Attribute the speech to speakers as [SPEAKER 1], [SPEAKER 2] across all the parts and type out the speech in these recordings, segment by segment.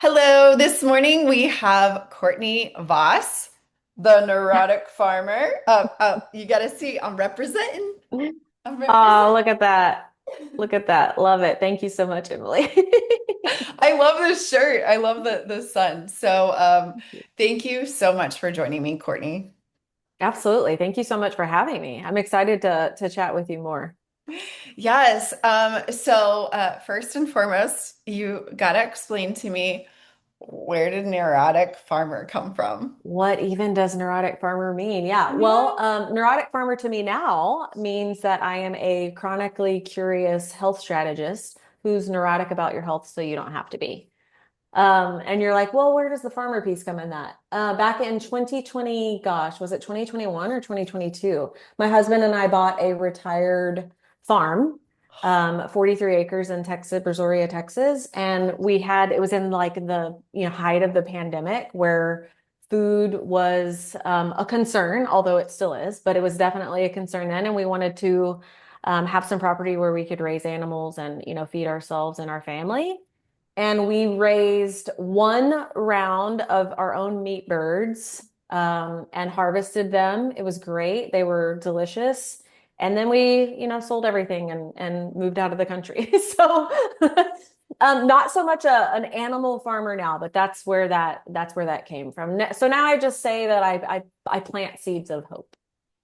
[SPEAKER 1] Hello, this morning we have Courtney Voss, the Neurotic Farmer. You got to see, I'm representing. I'm
[SPEAKER 2] Oh,
[SPEAKER 1] representing.
[SPEAKER 2] look at that. Look at that. Love it. Thank you so much, Emily.
[SPEAKER 1] I love this shirt. I love the sun. Thank you so much for joining me, Courtney.
[SPEAKER 2] Absolutely. Thank you so much for having me. I'm excited to chat with you more.
[SPEAKER 1] Yes. First and foremost, you got to explain to me, where did Neurotic Farmer come from?
[SPEAKER 2] What even does neurotic farmer mean? Yeah.
[SPEAKER 1] Yeah.
[SPEAKER 2] Neurotic farmer to me now means that I am a chronically curious health strategist who's neurotic about your health so you don't have to be. And you're like, well, where does the farmer piece come in that? Back in 2020, gosh, was it 2021 or 2022? My husband and I bought a retired farm, 43 acres in Texas, Brazoria, Texas. And it was in like the height of the pandemic where food was a concern, although it still is, but it was definitely a concern then. And we wanted to have some property where we could raise animals and feed ourselves and our family. And we raised one round of our own meat birds and harvested them. It was great. They were delicious. And then we sold everything and moved out of the country. So not so much an animal farmer now, but that's where that came from. So now I just say that I plant seeds of hope.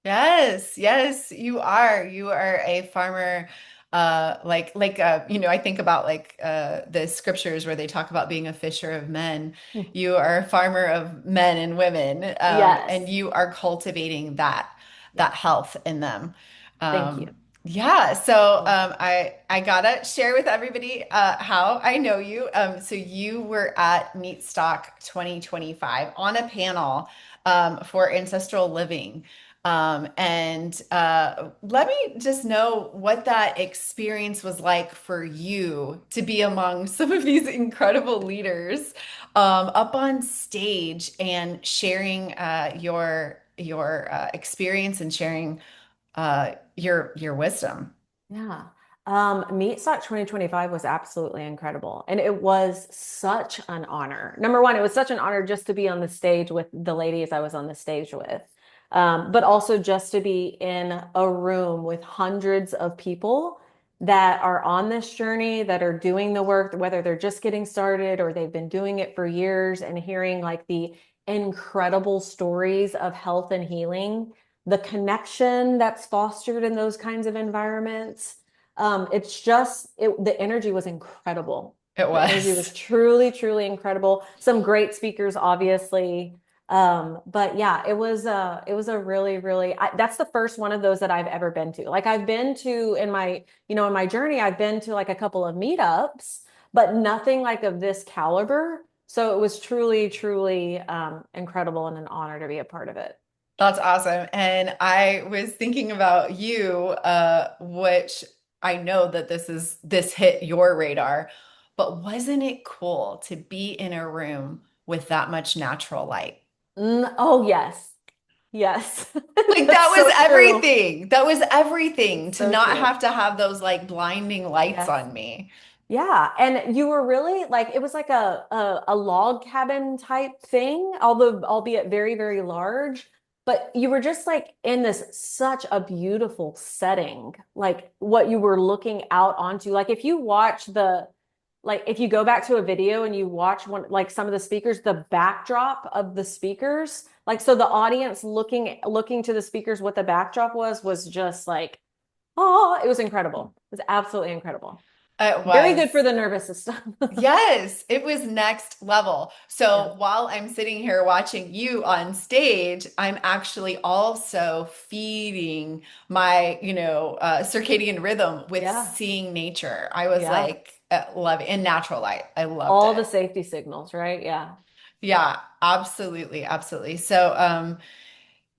[SPEAKER 1] Yes, yes, you are. You are a farmer. I think about the scriptures where they talk about being a fisher of men. You are a farmer of men and women, and
[SPEAKER 2] Yes.
[SPEAKER 1] you are cultivating that
[SPEAKER 2] Yeah.
[SPEAKER 1] health in them.
[SPEAKER 2] Thank you.
[SPEAKER 1] Um, yeah, so
[SPEAKER 2] Thank you.
[SPEAKER 1] I gotta share with everybody how I know you. So you were at Meatstock 2025 on a panel for ancestral living. Let me just know what that experience was like for you to be among some of these incredible leaders up on stage and sharing your experience and sharing your wisdom.
[SPEAKER 2] Yeah. Meatstock 2025 was absolutely incredible. And it was such an honor. Number one, it was such an honor just to be on the stage with the ladies I was on the stage with. But also just to be in a room with hundreds of people that are on this journey, that are doing the work, whether they're just getting started or they've been doing it for years, and hearing like the incredible stories of health and healing, the connection that's fostered in those kinds of environments. The energy was incredible.
[SPEAKER 1] It
[SPEAKER 2] The energy was
[SPEAKER 1] was.
[SPEAKER 2] truly, truly incredible. Some great speakers, obviously. But yeah, it was a really, really, that's the first one of those that I've ever been to. Like I've been to in my journey, I've been to like a couple of meetups, but nothing like of this caliber. So it was truly, truly incredible and an honor to be a part of it.
[SPEAKER 1] That's awesome. And I was thinking about you, which I know that this hit your radar, but wasn't it cool to be in a room with that much natural light?
[SPEAKER 2] Oh, yes. Yes.
[SPEAKER 1] Like that
[SPEAKER 2] That's
[SPEAKER 1] was
[SPEAKER 2] so true.
[SPEAKER 1] everything. That was everything to
[SPEAKER 2] So
[SPEAKER 1] not
[SPEAKER 2] true.
[SPEAKER 1] have to have those like blinding lights
[SPEAKER 2] Yes.
[SPEAKER 1] on me.
[SPEAKER 2] Yeah. And you were really like, it was like a log cabin type thing, although albeit very, very large. But you were just like in this such a beautiful setting, like what you were looking out onto. Like if you go back to a video and you watch like some of the speakers, the backdrop of the speakers, like so the audience looking to the speakers, what the backdrop was just like, oh, it was incredible. It was absolutely incredible.
[SPEAKER 1] It
[SPEAKER 2] Very good for
[SPEAKER 1] was.
[SPEAKER 2] the nervous system.
[SPEAKER 1] Yes, it was next level.
[SPEAKER 2] Yeah.
[SPEAKER 1] So while I'm sitting here watching you on stage, I'm actually also feeding my, circadian rhythm with
[SPEAKER 2] Yeah.
[SPEAKER 1] seeing nature. I was
[SPEAKER 2] Yeah.
[SPEAKER 1] like, loving in natural light. I loved
[SPEAKER 2] All the
[SPEAKER 1] it.
[SPEAKER 2] safety signals, right? Yeah.
[SPEAKER 1] Yeah, absolutely, absolutely.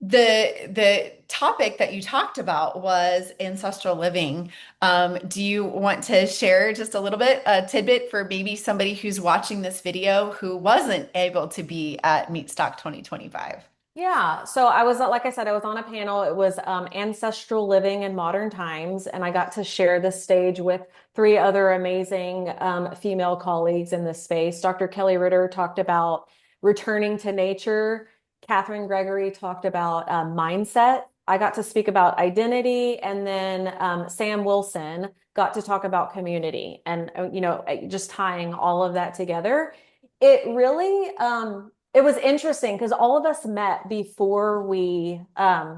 [SPEAKER 1] The topic that you talked about was ancestral living. Do you want to share just a little bit, a tidbit for maybe somebody who's watching this video who wasn't able to be at Meatstock 2025?
[SPEAKER 2] Yeah. So I was, like I said, I was on a panel. It was ancestral living in modern times, and I got to share the stage with three other amazing female colleagues in this space. Dr. Kelly Ritter talked about returning to nature. Catherine Gregory talked about mindset. I got to speak about identity, and then Sam Wilson got to talk about community, and just tying all of that together. It really it was interesting because all of us met before we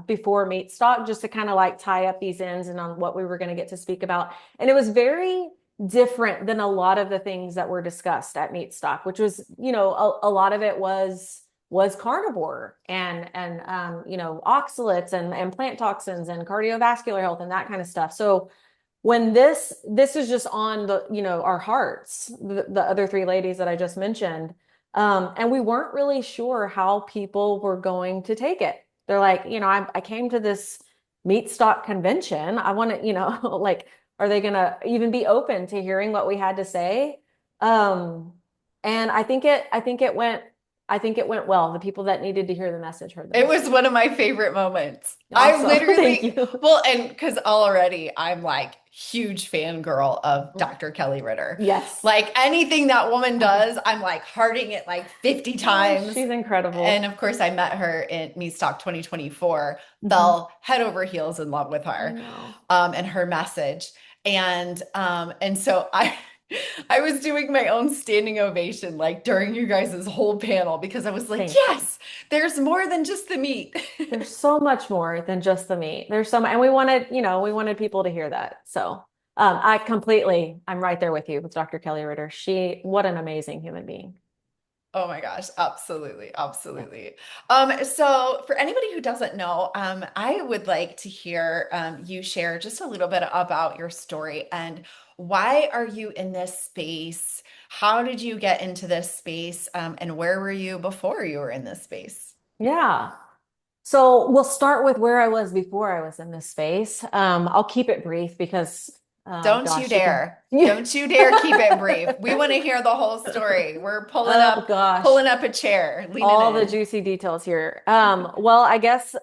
[SPEAKER 2] before meat stock just to kind of like tie up these ends and on what we were going to get to speak about. And it was very different than a lot of the things that were discussed at meat stock, which was, a lot of it was carnivore and oxalates and plant toxins and cardiovascular health and that kind of stuff. So when this is just on the our hearts, the other three ladies that I just mentioned, and we weren't really sure how people were going to take it. They're like, I came to this meat stock convention. I want to, like, are they gonna even be open to hearing what we had to say? um and I think it went well. The people that needed to hear the message heard the
[SPEAKER 1] It was
[SPEAKER 2] message.
[SPEAKER 1] one of my favorite moments. I
[SPEAKER 2] Awesome. Thank
[SPEAKER 1] literally,
[SPEAKER 2] you.
[SPEAKER 1] well, and because already I'm like huge fangirl of Dr. Kelly Ritter.
[SPEAKER 2] Yes.
[SPEAKER 1] Like anything that woman does, I'm like hearting it like 50
[SPEAKER 2] Oh,
[SPEAKER 1] times.
[SPEAKER 2] she's
[SPEAKER 1] And
[SPEAKER 2] incredible.
[SPEAKER 1] of course, I met her in Me Stock 2024,
[SPEAKER 2] Mhm.
[SPEAKER 1] fell head over heels in love with
[SPEAKER 2] I
[SPEAKER 1] her,
[SPEAKER 2] know.
[SPEAKER 1] and her message. And so I was doing my own standing ovation like during you guys' whole panel because I was like,
[SPEAKER 2] Thank you.
[SPEAKER 1] yes, there's more than just the meat.
[SPEAKER 2] There's so much more than just the meat. There's so much, and we wanted people to hear that. So, I'm right there with you with Dr. Kelly Ritter. What an amazing human being.
[SPEAKER 1] Oh my gosh, absolutely,
[SPEAKER 2] Yeah.
[SPEAKER 1] absolutely. So for anybody who doesn't know, I would like to hear you share just a little bit about your story and why are you in this space? How did you get into this space? And where were you before you were in this space?
[SPEAKER 2] Yeah. So we'll start with where I was before I was in this space. I'll keep it brief because,
[SPEAKER 1] Don't you
[SPEAKER 2] gosh, you can.
[SPEAKER 1] dare. Don't you dare keep it brief. We want to hear the whole story. We're
[SPEAKER 2] Oh gosh.
[SPEAKER 1] pulling up a chair, leaning
[SPEAKER 2] All the
[SPEAKER 1] in.
[SPEAKER 2] juicy details here. Well, I guess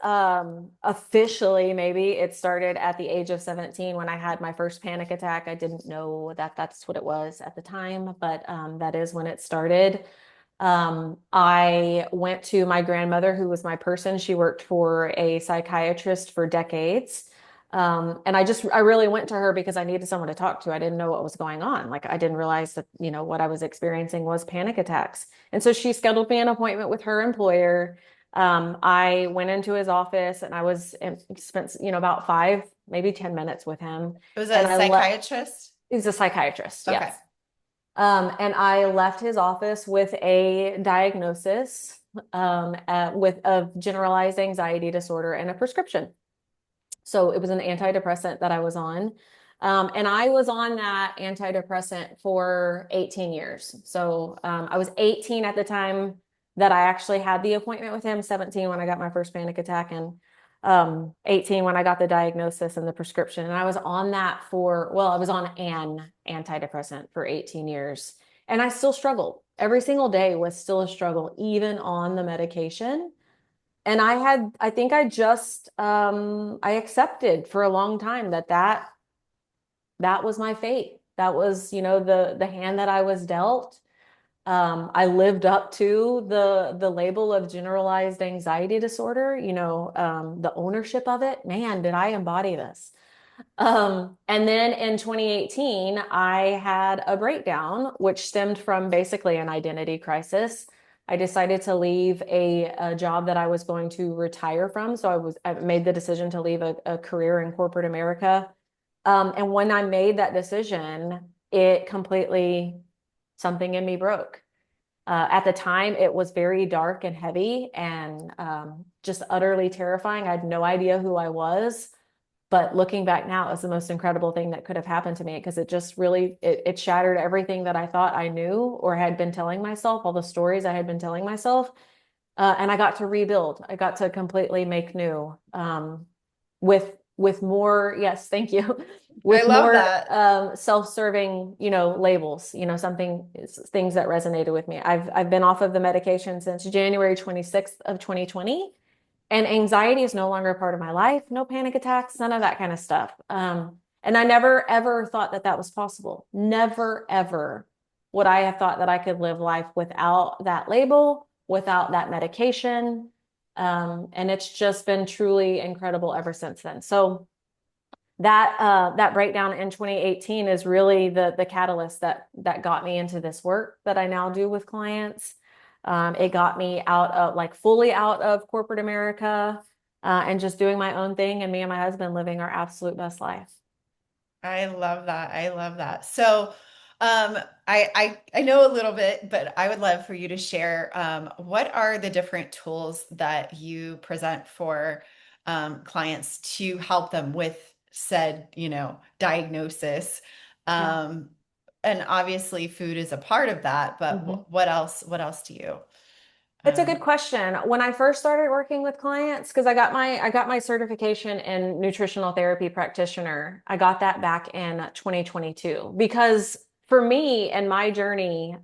[SPEAKER 2] officially, maybe it started at the age of 17 when I had my first panic attack. I didn't know that that's what it was at the time, but that is when it started. I went to my grandmother, who was my person. She worked for a psychiatrist for decades. And I really went to her because I needed someone to talk to. I didn't know what was going on. Like I didn't realize that, what I was experiencing was panic attacks. And so she scheduled me an appointment with her employer. I went into his office and spent, about 5, maybe 10 minutes with him.
[SPEAKER 1] It was
[SPEAKER 2] And
[SPEAKER 1] a
[SPEAKER 2] I left,
[SPEAKER 1] psychiatrist?
[SPEAKER 2] he's a psychiatrist,
[SPEAKER 1] Okay.
[SPEAKER 2] yes. And I left his office with a diagnosis of generalized anxiety disorder and a prescription. So it was an antidepressant that I was on. And I was on that antidepressant for 18 years. So I was 18 at the time that I actually had the appointment with him, 17 when I got my first panic attack, and 18 when I got the diagnosis and the prescription. And I was on that I was on an antidepressant for 18 years. And I still struggled. Every single day was still a struggle, even on the medication. And I think I accepted for a long time that was my fate. That was, the hand that I was dealt. I lived up to the label of generalized anxiety disorder, the ownership of it. Man, did I embody this. And then in 2018, I had a breakdown, which stemmed from basically an identity crisis. I decided to leave a job that I was going to retire from. So I made the decision to leave a career in corporate America. And when I made that decision, it completely, something in me broke. At the time, it was very dark and heavy and just utterly terrifying. I had no idea who I was. But looking back now, it's the most incredible thing that could have happened to me because it just really it shattered everything that I thought I knew or had been telling myself, all the stories I had been telling myself. And I got to rebuild. I got to completely make new with more, yes, thank you,
[SPEAKER 1] I
[SPEAKER 2] with
[SPEAKER 1] love
[SPEAKER 2] more
[SPEAKER 1] that.
[SPEAKER 2] self-serving, labels, things that resonated with me. I've been off of the medication since January 26th of 2020. And anxiety is no longer a part of my life, no panic attacks, none of that kind of stuff. And I never ever thought that that was possible. Never ever would I have thought that I could live life without that label, without that medication. And it's just been truly incredible ever since then. So that breakdown in 2018 is really the catalyst that got me into this work that I now do with clients. It got me out of like fully out of corporate America, and just doing my own thing, and me and my husband living our absolute best life.
[SPEAKER 1] I love that. I love that. So, I know a little bit, but I would love for you to share what are the different tools that you present for clients to help them with said, diagnosis.
[SPEAKER 2] Yeah.
[SPEAKER 1] Um, and obviously, food is a part of that, but
[SPEAKER 2] Mhm.
[SPEAKER 1] what else? What else do you?
[SPEAKER 2] It's a good
[SPEAKER 1] Um,
[SPEAKER 2] question. When I first started working with clients, because I got my certification in Nutritional Therapy Practitioner. I got that back in 2022 because for me and my journey,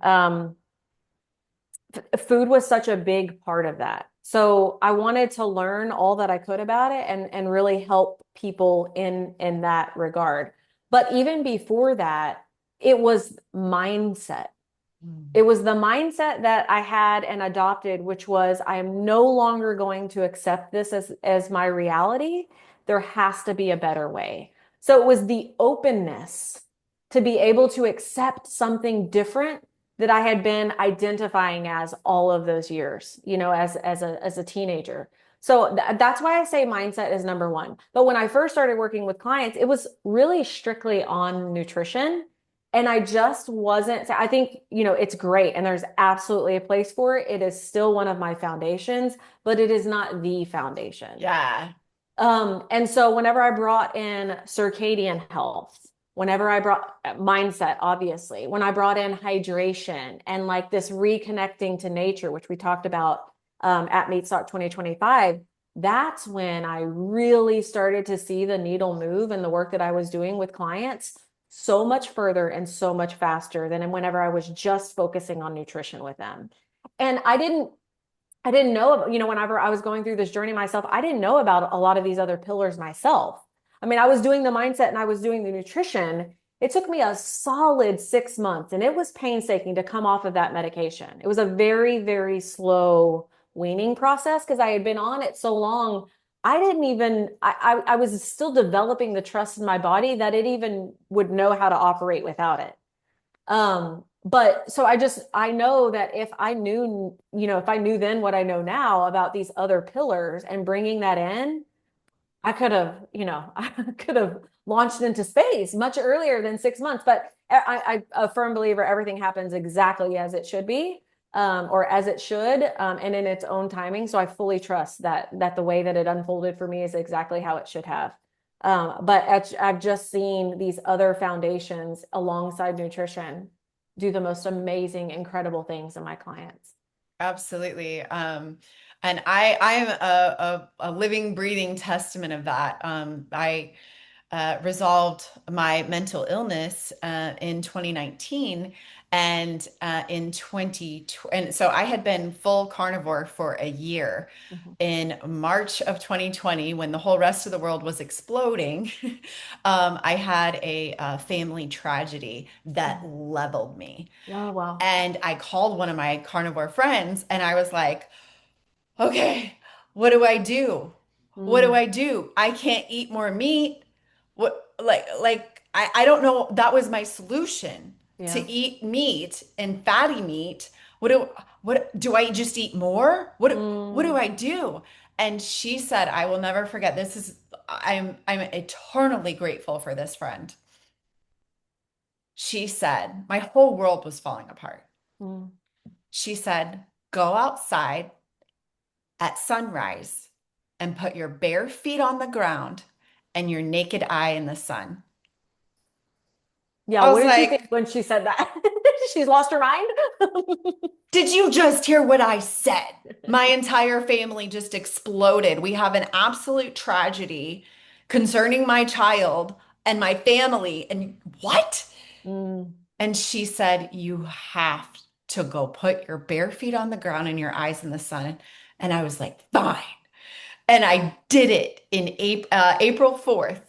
[SPEAKER 2] food was such a big part of that. So I wanted to learn all that I could about it and really help people in that regard. But even before that, it was mindset. It
[SPEAKER 1] mm,
[SPEAKER 2] was the mindset that I had and adopted, which was I am no longer going to accept this as my reality. There has to be a better way. So it was the openness to be able to accept something different that I had been identifying as all of those years, as a teenager. So that's why I say mindset is number one. But when I first started working with clients, it was really strictly on nutrition. And I just wasn't, I think, it's great and there's absolutely a place for it. It is still one of my foundations, but it is not the foundation.
[SPEAKER 1] yeah.
[SPEAKER 2] And so whenever I brought in circadian health, whenever I brought mindset, obviously, when I brought in hydration and like this reconnecting to nature, which we talked about at Meatstock 2025, that's when I really started to see the needle move and the work that I was doing with clients so much further and so much faster than whenever I was just focusing on nutrition with them. And I didn't know, whenever I was going through this journey myself, I didn't know about a lot of these other pillars myself. I mean, I was doing the mindset and I was doing the nutrition. It took me a solid 6 months and it was painstaking to come off of that medication. It was a very, very slow weaning process because I had been on it so long. I didn't even, I was still developing the trust in my body that it even would know how to operate without it. But so I know that if I knew then what I know now about these other pillars and bringing that in, I could have, I could have launched into space much earlier than 6 months. But I a firm believer everything happens exactly as it should be, or as it should, and in its own timing. So I fully trust that the way that it unfolded for me is exactly how it should have. But I've just seen these other foundations alongside nutrition do the most amazing, incredible things in my clients.
[SPEAKER 1] Absolutely. And I'm a living, breathing testament of that. I resolved my mental illness in 2019 and in 2020. And so I had been full carnivore for a year.
[SPEAKER 2] Mhm.
[SPEAKER 1] In March of 2020, when the whole rest of the world was exploding, I had a family tragedy that
[SPEAKER 2] Mm.
[SPEAKER 1] leveled me.
[SPEAKER 2] Oh, wow.
[SPEAKER 1] And I called one of my carnivore friends and I was like, okay, what do I do? What do
[SPEAKER 2] Mm,
[SPEAKER 1] I do? I can't eat more meat. I don't know. That was my solution to
[SPEAKER 2] yeah.
[SPEAKER 1] eat meat and fatty meat. What do I just eat more? What do
[SPEAKER 2] Mm,
[SPEAKER 1] I do? And she said, I will never forget. I'm eternally grateful for this friend. She said, my whole world was falling apart.
[SPEAKER 2] mm.
[SPEAKER 1] She said, go outside at sunrise and put your bare feet on the ground and your naked eye in the sun.
[SPEAKER 2] Yeah,
[SPEAKER 1] I
[SPEAKER 2] what
[SPEAKER 1] was
[SPEAKER 2] did she think
[SPEAKER 1] like,
[SPEAKER 2] when she said that? She's lost her mind?
[SPEAKER 1] did you just hear what I said? My entire family just exploded. We have an absolute tragedy concerning my child and my family. And what?
[SPEAKER 2] Mm,
[SPEAKER 1] And she said, you have to go put your bare feet on the ground and your eyes in the sun. And I was like, fine. And I did it in April 4th.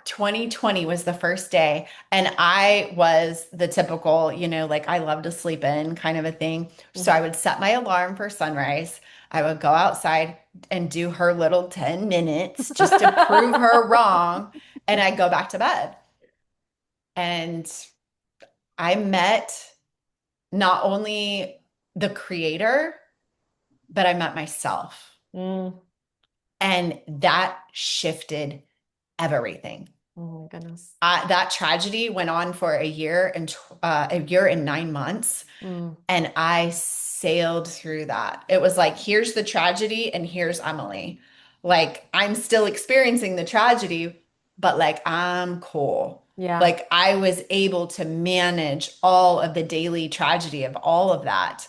[SPEAKER 1] 2020 was the first day. And I was the typical, like I love to sleep in kind of a thing. So I
[SPEAKER 2] Mhm.
[SPEAKER 1] would set my alarm for sunrise. I would go outside and do her little 10 minutes just to prove her wrong. And I'd go back to bed. And I met not only the creator, but I met myself.
[SPEAKER 2] Mm.
[SPEAKER 1] And that shifted everything.
[SPEAKER 2] Oh my goodness.
[SPEAKER 1] That tragedy went on for a year and 9 months,
[SPEAKER 2] Mm.
[SPEAKER 1] and I sailed through that. It was like, here's the tragedy, and here's Emily. Like, I'm still experiencing the tragedy, but like, I'm cool.
[SPEAKER 2] Yeah.
[SPEAKER 1] Like, I was able to manage all of the daily tragedy of all of that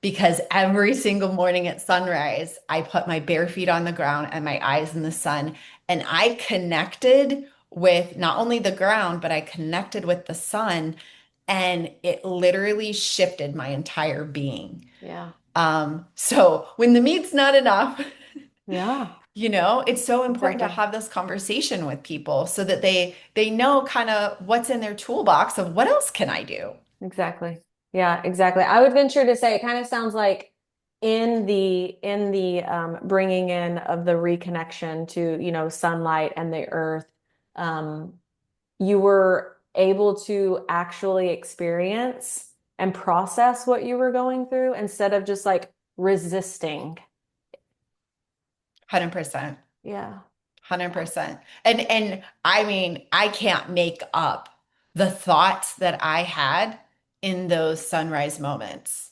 [SPEAKER 1] because every single morning at sunrise, I put my bare feet on the ground and my eyes in the sun. And I connected with not only the ground, but I connected with the sun. And it literally shifted my entire being.
[SPEAKER 2] Yeah.
[SPEAKER 1] So when the meat's not enough,
[SPEAKER 2] Yeah.
[SPEAKER 1] it's so important to
[SPEAKER 2] Exactly.
[SPEAKER 1] have this conversation with people so that they know kind of what's in their toolbox of what else can I do?
[SPEAKER 2] Exactly. Yeah, exactly. I would venture to say it kind of sounds like in the bringing in of the reconnection to, sunlight and the earth, um, you were able to actually experience and process what you were going through instead of just like resisting.
[SPEAKER 1] 100%.
[SPEAKER 2] Yeah. Yeah.
[SPEAKER 1] 100%. And I mean, I can't make up the thoughts that I had in those sunrise moments.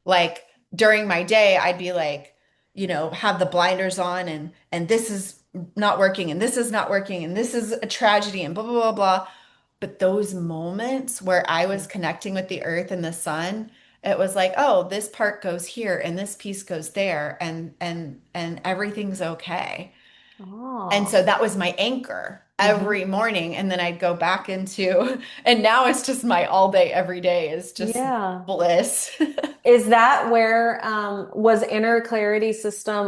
[SPEAKER 1] Like during my day, I'd be like, have the blinders on and this is not working and this is not working and this is a tragedy and blah blah blah blah. But those moments where I was
[SPEAKER 2] Mhm.
[SPEAKER 1] connecting with the earth and the sun, it was like, oh, this part goes here and this piece goes there and everything's okay. And so
[SPEAKER 2] Oh.
[SPEAKER 1] that was my anchor
[SPEAKER 2] Hmm.
[SPEAKER 1] every morning. And then I'd go back into, and now it's just my all day, every day is just
[SPEAKER 2] Yeah.
[SPEAKER 1] bliss.
[SPEAKER 2] Is that where was inner clarity system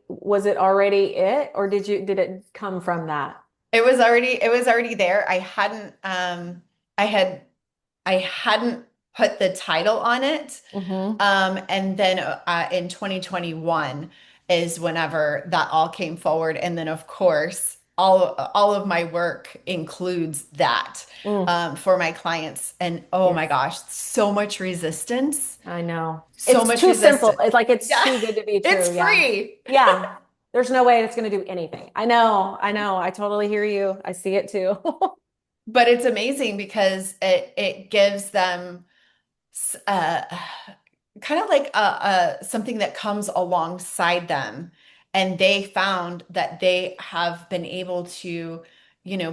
[SPEAKER 2] was it already it, or did it come from that?
[SPEAKER 1] It was already there. I had I hadn't put the title on it.
[SPEAKER 2] Hmm.
[SPEAKER 1] And then in 2021 is whenever that all came forward. And then, of course, all of my work includes that
[SPEAKER 2] Mm,
[SPEAKER 1] for my clients. And oh my
[SPEAKER 2] yes,
[SPEAKER 1] gosh, so much resistance,
[SPEAKER 2] I know.
[SPEAKER 1] so
[SPEAKER 2] It's
[SPEAKER 1] much
[SPEAKER 2] too simple.
[SPEAKER 1] resistance.
[SPEAKER 2] It's like it's
[SPEAKER 1] Yeah,
[SPEAKER 2] too good to be
[SPEAKER 1] it's
[SPEAKER 2] true. Yeah.
[SPEAKER 1] free.
[SPEAKER 2] Yeah. There's no way it's going to do anything. I know. I know. I totally hear you. I see it too.
[SPEAKER 1] But it's amazing because it gives them uh, kind of like something that comes alongside them. And they found that they have been able to,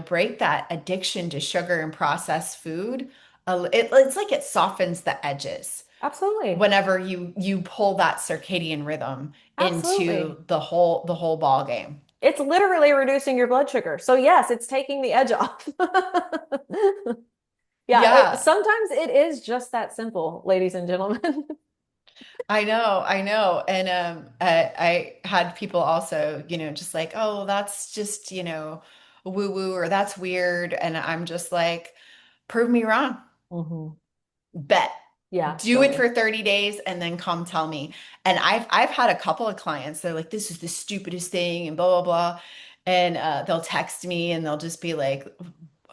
[SPEAKER 1] break that addiction to sugar and processed food. It's like it softens the edges
[SPEAKER 2] Absolutely.
[SPEAKER 1] whenever you pull that circadian rhythm
[SPEAKER 2] Absolutely.
[SPEAKER 1] into the whole ball game.
[SPEAKER 2] It's literally reducing your blood sugar. So yes, it's taking the edge off. Yeah,
[SPEAKER 1] Yeah,
[SPEAKER 2] sometimes it is just that simple, ladies and gentlemen.
[SPEAKER 1] I know. And I had people also, just like, oh, that's just, woo woo or that's weird. And I'm just like, prove me wrong.
[SPEAKER 2] Hmm.
[SPEAKER 1] Bet.
[SPEAKER 2] Yeah,
[SPEAKER 1] Do it
[SPEAKER 2] totally.
[SPEAKER 1] for 30 days and then come tell me. And I've had a couple of clients, they're like, this is the stupidest thing and blah blah blah. And they'll text me and they'll just be like,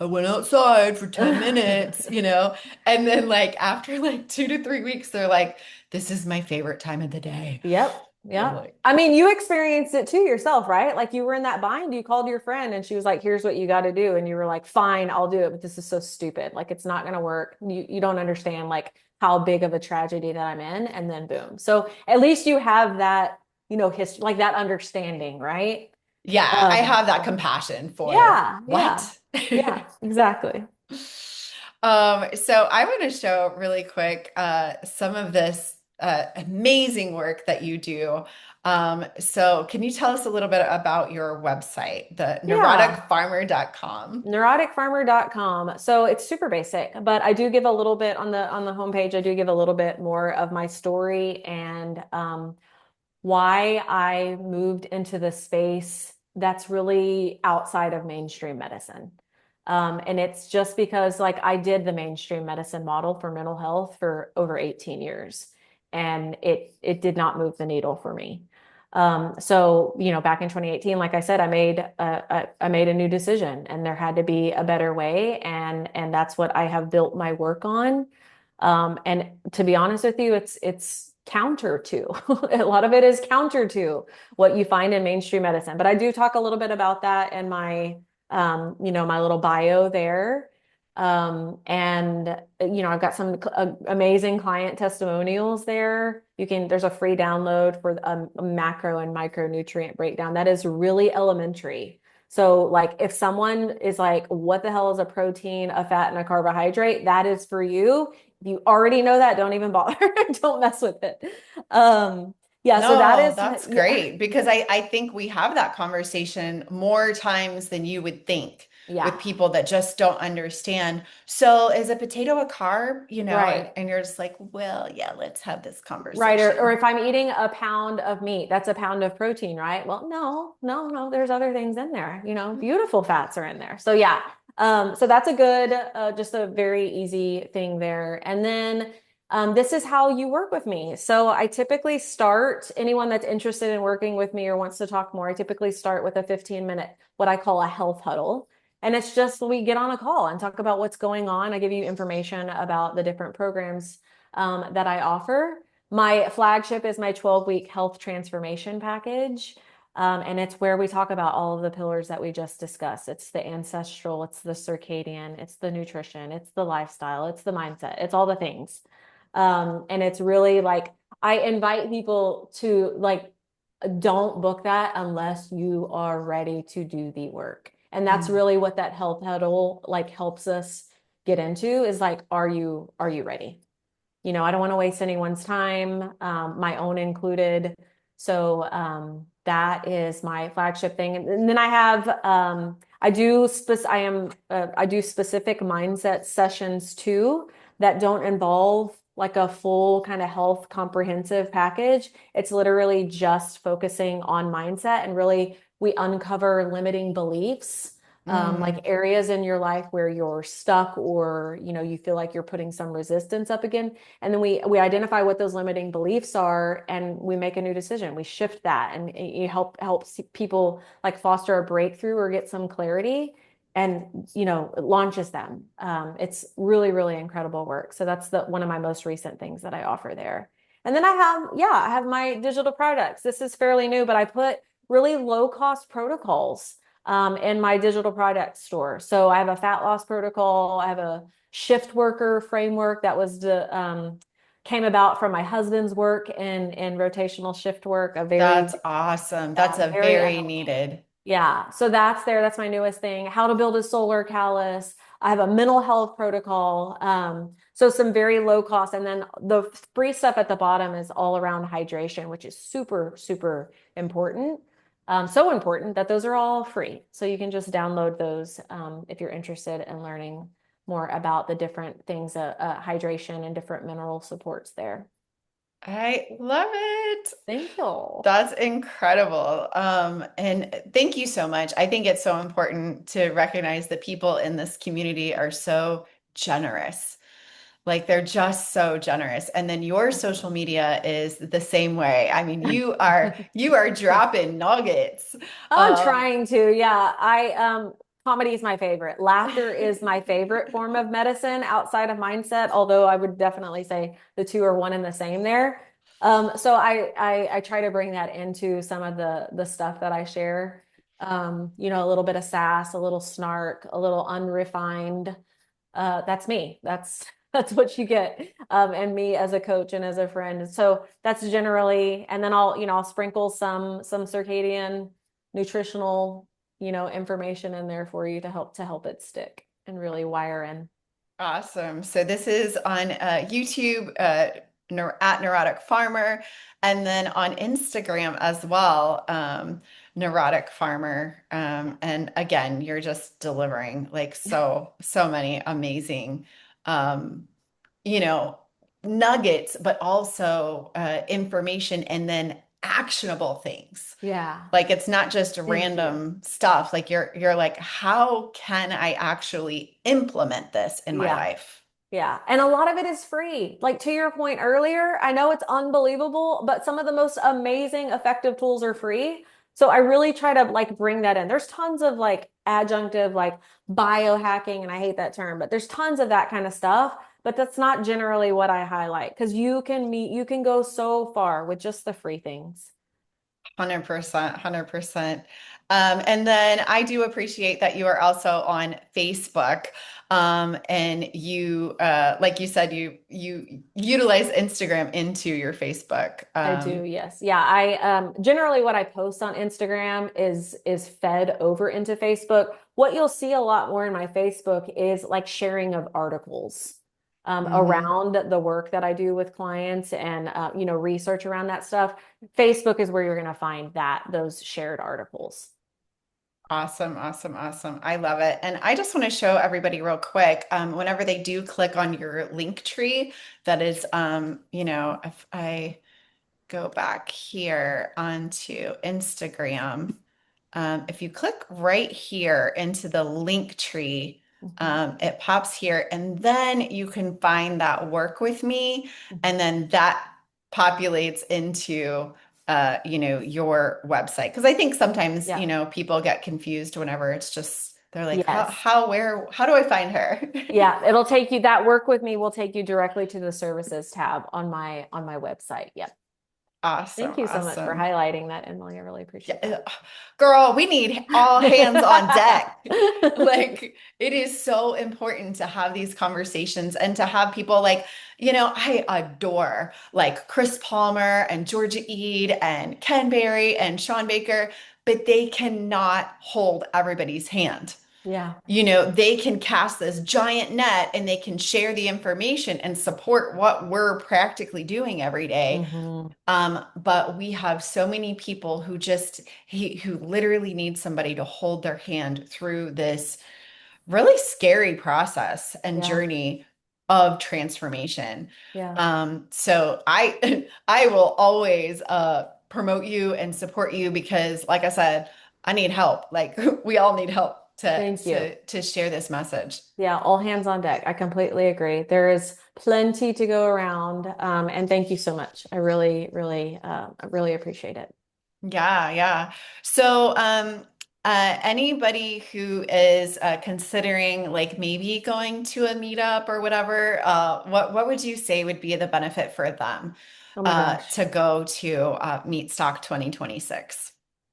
[SPEAKER 1] I went outside for 10 minutes, and then like after like 2 to 3 weeks, they're like, this is my favorite time of the day.
[SPEAKER 2] Yep.
[SPEAKER 1] And I'm
[SPEAKER 2] Yep.
[SPEAKER 1] like,
[SPEAKER 2] I mean, you experienced it too yourself, right? Like you were in that bind, you called your friend and she was like, here's what you got to do. And you were like, fine, I'll do it, but this is so stupid. Like it's not going to work. You don't understand like how big of a tragedy that I'm in. And then boom. So at least you have that, history, like that understanding, right?
[SPEAKER 1] yeah, I have that
[SPEAKER 2] So
[SPEAKER 1] compassion for
[SPEAKER 2] yeah, yeah,
[SPEAKER 1] what?
[SPEAKER 2] yeah, exactly.
[SPEAKER 1] So I want to show really quick some of this amazing work that you do. So can you tell us a little bit about your website, the
[SPEAKER 2] Yeah.
[SPEAKER 1] neuroticfarmer.com?
[SPEAKER 2] Neuroticfarmer.com. So it's super basic, but I do give a little bit on the homepage. I do give a little bit more of my story and why I moved into the space that's really outside of mainstream medicine. And it's just because like I did the mainstream medicine model for mental health for over 18 years and it did not move the needle for me. So, back in 2018, like I said, I made a new decision and there had to be a better way. And that's what I have built my work on. And to be honest with you, it's counter to a lot of it is counter to what you find in mainstream medicine. But I do talk a little bit about that in my my little bio there. And I've got some amazing client testimonials there. There's a free download for a macro and micronutrient breakdown that is really elementary. So, like, if someone is like, what the hell is a protein, a fat, and a carbohydrate? That is for you. If you already know that, don't even bother. Don't mess with it. Yeah, so that
[SPEAKER 1] No,
[SPEAKER 2] is,
[SPEAKER 1] that's
[SPEAKER 2] yeah,
[SPEAKER 1] great because I think we have that conversation more times than you would think with
[SPEAKER 2] yeah,
[SPEAKER 1] people that just don't understand. So is a potato a carb,
[SPEAKER 2] right.
[SPEAKER 1] and you're just like, well, yeah, let's have this
[SPEAKER 2] Right. Or
[SPEAKER 1] conversation.
[SPEAKER 2] if I'm eating a pound of meat, that's a pound of protein, right? Well, no, no, no, there's other things in there. Beautiful fats are in there. So yeah. So that's a good, just a very easy thing there. And then this is how you work with me. So I typically start anyone that's interested in working with me or wants to talk more. I typically start with a 15-minute, what I call a health huddle. And it's just we get on a call and talk about what's going on. I give you information about the different programs that I offer. My flagship is my 12-week health transformation package. And it's where we talk about all of the pillars that we just discussed. It's the ancestral, it's the circadian, it's the nutrition, it's the lifestyle, it's the mindset, it's all the things. And it's really like I invite people to like, don't book that unless you are ready to do the work. And that's
[SPEAKER 1] Mm.
[SPEAKER 2] really what that health huddle like helps us get into is like, are you ready? I don't want to waste anyone's time, my own included. So that is my flagship thing. And then I have I do specific mindset sessions too that don't involve like a full kind of health comprehensive package. It's literally just focusing on mindset and really we uncover limiting beliefs like
[SPEAKER 1] Mm.
[SPEAKER 2] areas in your life where you're stuck or you feel like you're putting some resistance up again and then we identify what those limiting beliefs are and we make a new decision we shift that and it helps people like foster a breakthrough or get some clarity and it launches them. It's really really incredible work, so that's the one of my most recent things that I offer there. And then I have my digital products. This is fairly new, but I put really low cost protocols in my digital product store. So I have a fat loss protocol. I have a shift worker framework that was came about from my husband's work in rotational shift work, a
[SPEAKER 1] That's
[SPEAKER 2] very
[SPEAKER 1] awesome. That's a
[SPEAKER 2] very
[SPEAKER 1] very
[SPEAKER 2] unhelpful.
[SPEAKER 1] needed.
[SPEAKER 2] Yeah, so that's there. That's my newest thing. How to build a solar callus. I have a mental health protocol. So some very low cost. And then the free stuff at the bottom is all around hydration, which is super, super important. So important that those are all free. So you can just download those if you're interested in learning more about the different things, hydration and different mineral supports there.
[SPEAKER 1] I love it.
[SPEAKER 2] Thank you.
[SPEAKER 1] That's incredible. And thank you so much. I think it's so important to recognize that people in this community are so generous. Like they're just so generous. And then your social media is the same way. I mean, you are dropping nuggets.
[SPEAKER 2] I'm
[SPEAKER 1] Um,
[SPEAKER 2] trying to. Yeah, I comedy is my favorite. Laughter is my favorite form of medicine outside of mindset, although I would definitely say the two are one and the same there. So I try to bring that into some of the stuff that I share. A little bit of sass, a little snark, a little unrefined. That's me. That's what you get. And me as a coach and as a friend. So that's generally, and then I'll sprinkle some circadian nutritional, information in there for you to help it stick and really wire in.
[SPEAKER 1] Awesome. So this is on YouTube at Neurotic Farmer, and then on Instagram as well, Neurotic Farmer. And again, you're just delivering like so many amazing, um, you know, nuggets, but also information, and then actionable things.
[SPEAKER 2] Yeah.
[SPEAKER 1] Like it's not just
[SPEAKER 2] Thank you.
[SPEAKER 1] random stuff. Like you're like, how can I actually implement this in my
[SPEAKER 2] Yeah.
[SPEAKER 1] life?
[SPEAKER 2] Yeah. And a lot of it is free. Like to your point earlier, I know it's unbelievable, but some of the most amazing, effective tools are free. So I really try to like bring that in. There's tons of like adjunctive, like biohacking, and I hate that term, but there's tons of that kind of stuff. But that's not generally what I highlight because you can go so far with just the free things.
[SPEAKER 1] 100%, 100%. And then I do appreciate that you are also on Facebook. And you, like you said, you utilize Instagram into your Facebook.
[SPEAKER 2] I do, yes. Yeah, I generally what I post on Instagram is fed over into Facebook. What you'll see a lot more in my Facebook is like sharing of articles
[SPEAKER 1] Mhm.
[SPEAKER 2] around the work that I do with clients and you know, research around that stuff. Facebook is where you're going to find those shared articles.
[SPEAKER 1] Awesome, awesome, awesome. I love it. And I just want to show everybody real quick, whenever they do click on your link tree, that is, if I go back here onto Instagram, if you click right here into the link tree,
[SPEAKER 2] Mhm.
[SPEAKER 1] it pops here, and then you can find that work with me, and
[SPEAKER 2] Mhm.
[SPEAKER 1] then that populates into your website. Because I think sometimes,
[SPEAKER 2] Yeah.
[SPEAKER 1] people get confused whenever it's just they're like,
[SPEAKER 2] Yes.
[SPEAKER 1] how do I find her?
[SPEAKER 2] Yeah, it'll take you that work with me will take you directly to the services tab on my website. Yep.
[SPEAKER 1] Awesome,
[SPEAKER 2] Thank you so much for
[SPEAKER 1] awesome.
[SPEAKER 2] highlighting that, Emily. I really appreciate
[SPEAKER 1] Yeah,
[SPEAKER 2] that.
[SPEAKER 1] girl, we need all hands on deck. Like, it is so important to have these conversations and to have people like, I adore like Chris Palmer and Georgia Ede and Ken Berry and Sean Baker, but they cannot hold everybody's hand.
[SPEAKER 2] Yeah.
[SPEAKER 1] They can cast this giant net and they can share the information and support what we're practically doing every day.
[SPEAKER 2] Hmm.
[SPEAKER 1] But we have so many people who literally need somebody to hold their hand through this really scary process and
[SPEAKER 2] Yeah.
[SPEAKER 1] journey of transformation.
[SPEAKER 2] Yeah.
[SPEAKER 1] So I will always promote you and support you because, like I said, I need help. Like we all need help to
[SPEAKER 2] Thank you.
[SPEAKER 1] to to share this message.
[SPEAKER 2] Yeah, all hands on deck. I completely agree. There is plenty to go around. And thank you so much. I really appreciate it.
[SPEAKER 1] Yeah, yeah. So, anybody who is considering like maybe going to a meetup or whatever, what would you say would be the benefit for them
[SPEAKER 2] Oh my gosh.
[SPEAKER 1] to go to Meet Stock 2026?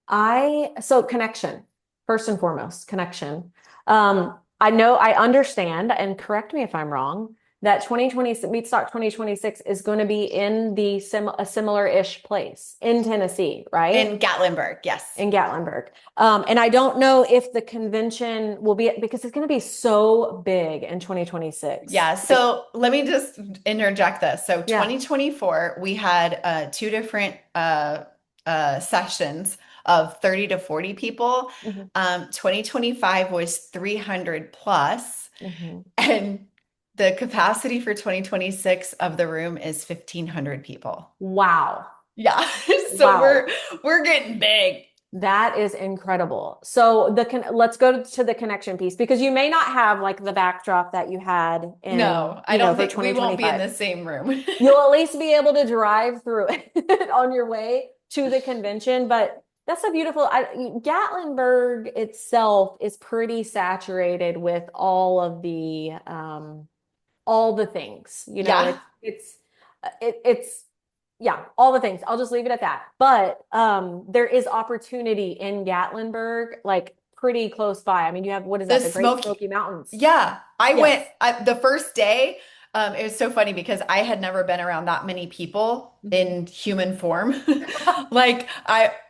[SPEAKER 2] So connection, first and foremost, connection. I know I understand, and correct me if I'm wrong, that 2020 Meatstock 2026 is going to be in a similar-ish place in Tennessee, right?
[SPEAKER 1] In Gatlinburg, yes.
[SPEAKER 2] In Gatlinburg. And I don't know if the convention will be because it's going to be so big in 2026.
[SPEAKER 1] Yeah,
[SPEAKER 2] Like,
[SPEAKER 1] so let me just interject this. So
[SPEAKER 2] yeah.
[SPEAKER 1] 2024, we had two different sessions of 30 to 40 people.
[SPEAKER 2] Hmm.
[SPEAKER 1] 2025 was 300 plus,
[SPEAKER 2] Hmm.
[SPEAKER 1] and the capacity for 2026 of the room is 1,500 people.
[SPEAKER 2] Wow.
[SPEAKER 1] Yeah, so we're
[SPEAKER 2] Wow.
[SPEAKER 1] we're getting big.
[SPEAKER 2] That is incredible. So let's go to the connection piece because you may not have like the backdrop that you had in,
[SPEAKER 1] No, I don't
[SPEAKER 2] for
[SPEAKER 1] think we won't be in
[SPEAKER 2] 2025.
[SPEAKER 1] the same room.
[SPEAKER 2] You'll at least be able to drive through it on your way to the convention, but that's a beautiful Gatlinburg itself is pretty saturated with all the things. You know,
[SPEAKER 1] Yeah,
[SPEAKER 2] it's yeah, all the things. I'll just leave it at that. But there is opportunity in Gatlinburg, like pretty close by. I mean, you have what is
[SPEAKER 1] the
[SPEAKER 2] that? The Great
[SPEAKER 1] smoky.
[SPEAKER 2] Smoky Mountains.
[SPEAKER 1] Yeah, I
[SPEAKER 2] Yes.
[SPEAKER 1] went the first day. It was so funny because I had never been around that many people
[SPEAKER 2] Mhm.
[SPEAKER 1] in human form. Like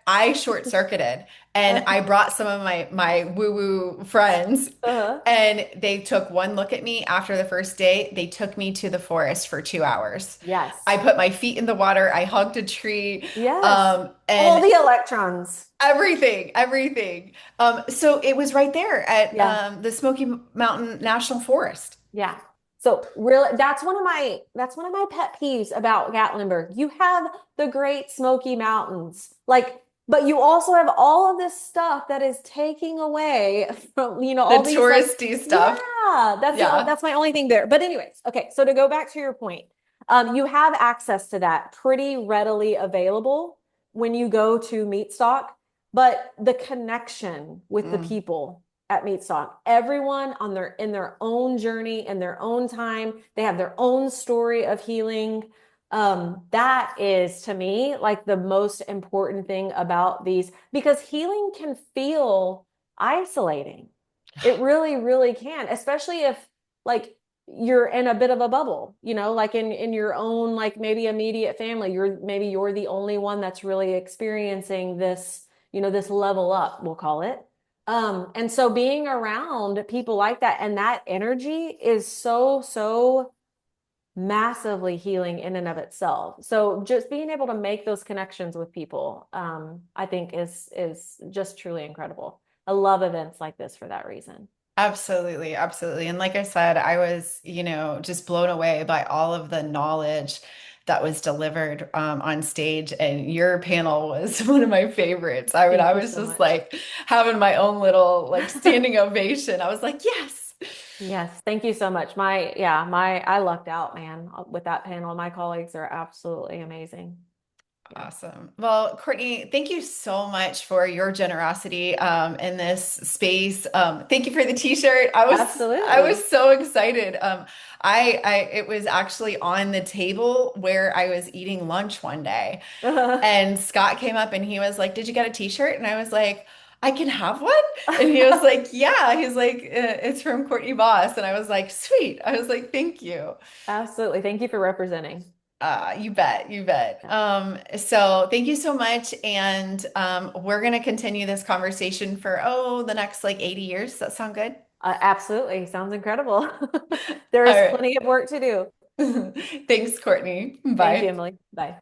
[SPEAKER 1] I short-circuited and I brought some of my woo-woo friends
[SPEAKER 2] Uh-huh.
[SPEAKER 1] and they took one look at me after the first day. They took me to the forest for 2 hours. I
[SPEAKER 2] Yes.
[SPEAKER 1] put my feet in the water. I hugged a tree,
[SPEAKER 2] Yes. All
[SPEAKER 1] and
[SPEAKER 2] the electrons.
[SPEAKER 1] everything, everything. So it was right there at
[SPEAKER 2] Yeah.
[SPEAKER 1] the Smoky Mountain National Forest.
[SPEAKER 2] Yeah. So really, that's one of my pet peeves about Gatlinburg. You have the Great Smoky Mountains, like, but you also have all of this stuff that is taking away from,
[SPEAKER 1] The
[SPEAKER 2] all these like,
[SPEAKER 1] touristy stuff.
[SPEAKER 2] yeah,
[SPEAKER 1] Yeah.
[SPEAKER 2] that's my only thing there. But anyways, okay, so to go back to your point, you have access to that pretty readily available when you go to meat stock, but the connection with the
[SPEAKER 1] Mm.
[SPEAKER 2] people at meat stock, everyone on their in their own journey in their own time, they have their own story of healing. That is to me like the most important thing about these, because healing can feel isolating. It really, really can, especially if like you're in a bit of a bubble, like in your own, like maybe immediate family. You're the only one that's really experiencing this, this level up, we'll call it. And so being around people like that and that energy is so, so massively healing in and of itself. So just being able to make those connections with people, I think is just truly incredible. I love events like this for that reason.
[SPEAKER 1] Absolutely, absolutely. And like I said, I was, just blown away by all of the knowledge that was delivered on stage. And your panel was one of my favorites. I
[SPEAKER 2] Thank you
[SPEAKER 1] was
[SPEAKER 2] so
[SPEAKER 1] just
[SPEAKER 2] much.
[SPEAKER 1] like having my own little like standing ovation. I was like, yes.
[SPEAKER 2] Yes, thank you so much. I lucked out, man, with that panel. My colleagues are absolutely amazing. Yeah,
[SPEAKER 1] Awesome. Well, Courtney, thank you so much for your generosity in this space. Thank you for the t-shirt. I was
[SPEAKER 2] absolutely.
[SPEAKER 1] so excited. I it was actually on the table where I was eating lunch one day, and Scott came up and he was like, "Did you get a t-shirt?" And I was like, "I can have one." And he was like, "Yeah." He's like, "It's from Courtney Voss." And I was like, "Sweet." I was like, "Thank you."
[SPEAKER 2] Absolutely. Thank you for representing.
[SPEAKER 1] You bet, you bet.
[SPEAKER 2] Yeah.
[SPEAKER 1] So thank you so much. And we're going to continue this conversation for, the next like 80 years. Does that sound good?
[SPEAKER 2] Absolutely. Sounds incredible. There
[SPEAKER 1] All
[SPEAKER 2] is
[SPEAKER 1] right.
[SPEAKER 2] plenty of work to do.
[SPEAKER 1] Thanks, Courtney.
[SPEAKER 2] Thank you,
[SPEAKER 1] Bye.
[SPEAKER 2] Emily. Bye.